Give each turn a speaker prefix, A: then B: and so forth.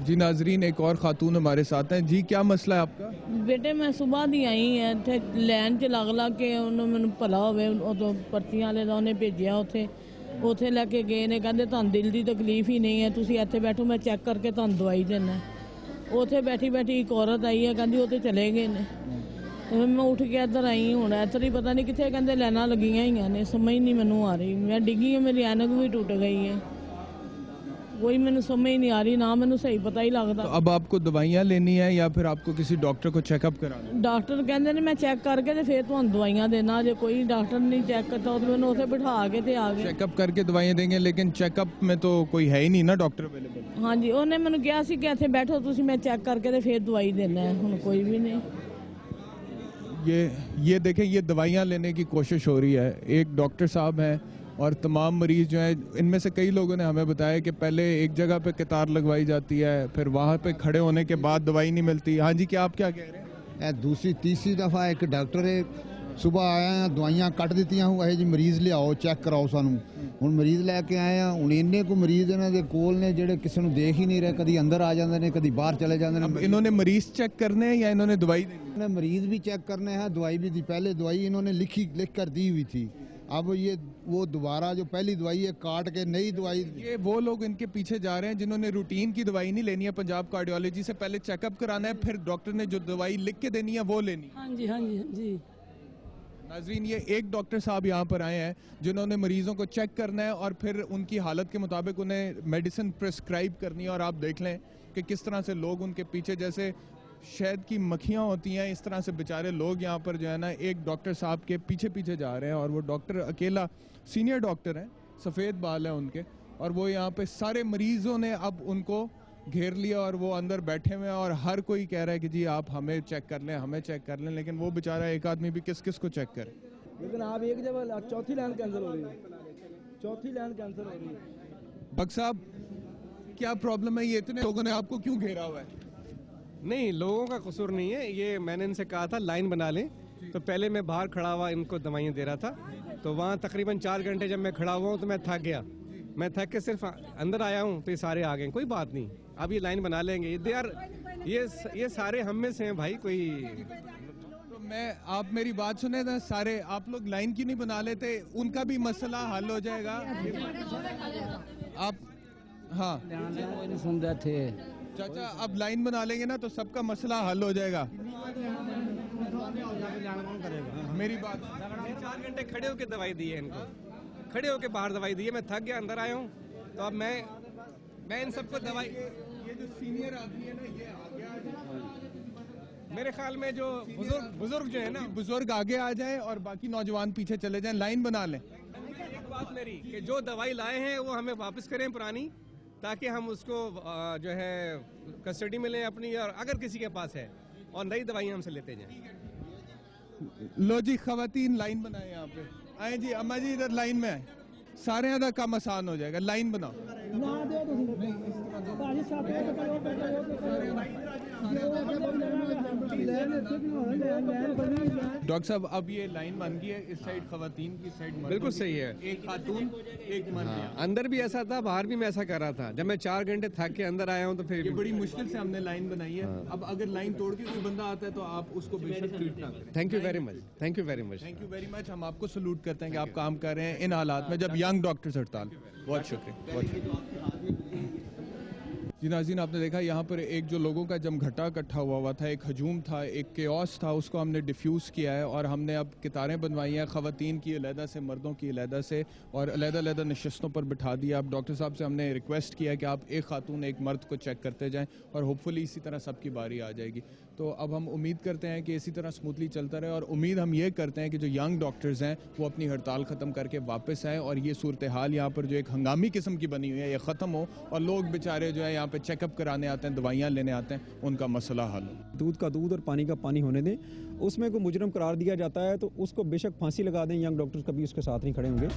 A: जी नाजरीन, एक और खातून हमारे साथ हैं। जी क्या मसला है आपका?
B: बेटे मैं सुबह दी आई है इत्थे लैन च लग के उन्होंने मैनू भला होवे उदों पर्चियां वाले दा उन्हें भेजिया उत्थे लैके गए ने कहंदे तुहानू दिल दी तकलीफ ही नहीं है तुसी इत्थे बैठो मैं चेक करके तुहानू दवाई देना। उत्थे बैठी बैठी एक औरत आई है कहंदी वो तो चले गए ने। मैं उठ के इधर आई हुण इधर ही पता नहीं कित्थे कहंदे लैना लगियां ही ने समझ नहीं मैनू आ रही। मैं डिगी मेरी ऐनक भी टूट गई है कोई मैंने समझ नहीं आ रही ना मैंने सही पता ही लगता।
A: तो अब आपको दवाइयाँ लेनी है या फिर आपको किसी डॉक्टर को चेकअप कराना है?
B: डॉक्टर कहते ने मैं चेक करके ते फिर तुहानू दवाइयां देना। जो कोई डॉक्टर नहीं चेक करता तो मैंने उसे बिठा के ते आ गए।
A: चेकअप करके दवाइयाँ देंगे, लेकिन चेकअप में तो कोई है ही नहीं ना डॉक्टर अवेलेबल।
B: हाँ जी उन्हें मैंने कहा सी कि इत्थे बैठो तुसी मैं चेक करके ते फिर दवाई देना है। हुण कोई भी नहीं।
A: ये देखें, ये दवाइयाँ लेने की कोशिश हो रही है। एक डॉक्टर साहब हैं और तमाम मरीज जो हैं, इनमें से कई लोगों ने हमें बताया कि पहले एक जगह पे कतार लगवाई जाती है, फिर वहाँ पे खड़े होने के बाद दवाई नहीं मिलती। हाँ जी, क्या आप क्या कह रहे हैं?
C: दूसरी तीसरी दफ़ा एक डॉक्टर है सुबह आया दवाइयां कट दित्तियां हूँ जी मरीज लियाओ चेक कराओ सानू। हुण मरीज लैके आए हैं हुण इन्ने को मरीज इन्हां दे कोल ने जिहड़े किसी नूं देख ही नहीं रहे, कदी अंदर आ जांदे ने कदी बाहर चले जांदे ने।
A: इन्होंने मरीज चेक करने हैं या इन्होंने दवाई देनी?
C: इन्होंने मरीज भी चेक करने हैं, दवाई भी दी। पहले दवाई इन्होंने लिख कर दी हुई थी, अब ये वो दोबारा जो पहली दवाई है काट के नई दवाई।
A: ये वो लोग इनके पीछे जा रहे हैं जिन्होंने रूटीन की दवाई नहीं लेनी है, पंजाब कार्डियोलॉजी से पहले चेकअप कराना है, फिर डॉक्टर ने जो दवाई लिख के देनी है वो लेनी।
B: हाँ जी हाँ जी हाँ जी।
A: नाज़रीन, ये एक डॉक्टर साहब यहाँ पर आए हैं जिन्होंने मरीजों को चेक करना है और फिर उनकी हालत के मुताबिक उन्हें मेडिसिन प्रिस्क्राइब करनी है। और आप देख लें कि किस तरह से लोग उनके पीछे जैसे शहद की मक्खियाँ होती हैं, इस तरह से बेचारे लोग यहाँ पर जो है ना एक डॉक्टर साहब के पीछे पीछे जा रहे हैं। और वो डॉक्टर अकेला सीनियर डॉक्टर हैं, सफ़ेद बाल हैं उनके, और वो यहाँ पे सारे मरीजों ने अब उनको घेर लिया और वो अंदर बैठे हुए हैं और हर कोई कह रहा है कि जी आप हमें चेक कर लें, हमें चेक कर लें। लेकिन वो बेचारा एक आदमी भी किस किस को चेक करे।
D: लेकिन आप एक जगह चौथी लाइन कैंसिल हो रही है, चौथी लाइन कैंसिल हो रही है।
A: बख्श साहब, क्या प्रॉब्लम है? ये इतने लोगों ने आपको क्यों घेरा हुआ है?
E: नहीं, लोगों का कसूर नहीं है। ये मैंने इनसे कहा था लाइन बना लें, तो पहले मैं बाहर खड़ा हुआ इनको दवाइयाँ दे रहा था, तो वहाँ तकरीबन 4 घंटे जब मैं खड़ा हुआ हूँ तो मैं थक गया। मैं थक के सिर्फ अंदर आया हूँ तो ये सारे आ गए। कोई बात नहीं, अब ये लाइन बना लेंगे। ये सारे हम में से हैं भाई। कोई
A: तो आप मेरी बात सुने ना, सारे आप लोग लाइन क्यों नहीं बना लेते? उनका भी मसला हल हो जाएगा। आप हाँ
D: सुनते थे
A: चाचा, अब लाइन बना लेंगे ना तो सबका मसला हल हो जाएगा। मेरी बात,
E: 4 घंटे खड़े होके दवाई दी है इनको, खड़े होके बाहर दवाई दी है। मैं थक गया, अंदर आया हूँ, तो अब मैं इन सबको दवाई।
A: ये जो सीनियर आदमी है ना, ये आ गया।
E: मेरे ख्याल में जो बुजुर्ग जो है ना,
A: बुजुर्ग आगे आ जाए और बाकी नौजवान पीछे चले जाएं, लाइन बना लें।
E: एक बात मेरी कि जो दवाई लाए हैं वो हमें वापस करें पुरानी, ताकि हम उसको जो है कस्टडी में लें अपनी, और अगर किसी के पास है, और नई दवाइयाँ हमसे लेते जाएं।
A: लो जी खवातीन, लाइन बनाए यहाँ पे। आए जी अम्मा जी, इधर लाइन में आए, सारे का काम आसान हो जाएगा। लाइन बनाओ। डॉक्टर साहब, अब ये लाइन बन गई है, इस साइड खवातीन की साइड
E: बिल्कुल सही है।
A: एक खातून एक मर्द।
E: हाँ, अंदर भी ऐसा था, बाहर भी मैं ऐसा कर रहा था। जब मैं 4 घंटे थक के अंदर आया हूँ तो फिर
A: ये बड़ी मुश्किल से हमने लाइन बनाई है। अब अगर लाइन तोड़ के कोई बंदा आता है तो आप उसको बेशक ट्रीट ना करें।
E: Thank you very much, thank you very much,
A: thank you very much. हम आपको सलूट करते हैं कि आप काम कर रहे हैं इन हालात में, जब यंग डॉक्टर्स हड़ताल। बहुत शुक्रिया, बहुत शुक्रिया। जी नाज़रीन, आपने देखा यहाँ पर एक जो लोगों का जमघटा इकट्ठा हुआ था, एक हजूम था, एक केओस था, उसको हमने डिफ्यूज़ किया है और हमने अब कितारें बनवाई हैं, ख़वातीन की अलहदा से, मर्दों की अलहदा से, और अलहदा नशस्तों पर बिठा दिया। अब डॉक्टर साहब से हमने रिक्वेस्ट किया कि आप एक खातून एक मर्द को चेक करते जाएँ और होपफुली इसी तरह सबकी बारी आ जाएगी। तो अब हम उम्मीद करते हैं कि इसी तरह स्मूथली चलता रहे, और उम्मीद हम ये करते हैं कि जो यंग डॉक्टर्स हैं वो अपनी हड़ताल ख़त्म करके वापस आएँ और ये सूरत हाल यहाँ पर जो एक हंगामी किस्म की बनी हुई है ये ख़त्म हो, और लोग बेचारे जो है यहाँ पे चेकअप कराने आते हैं, दवाइयाँ लेने आते हैं, उनका मसला हल हो।
F: दूध का दूध और पानी का पानी होने दें। उसमें कोई मुजरम करार दिया जाता है तो उसको बेशक फांसी लगा दें, यंग डॉक्टर्स कभी उसके साथ नहीं खड़े होंगे।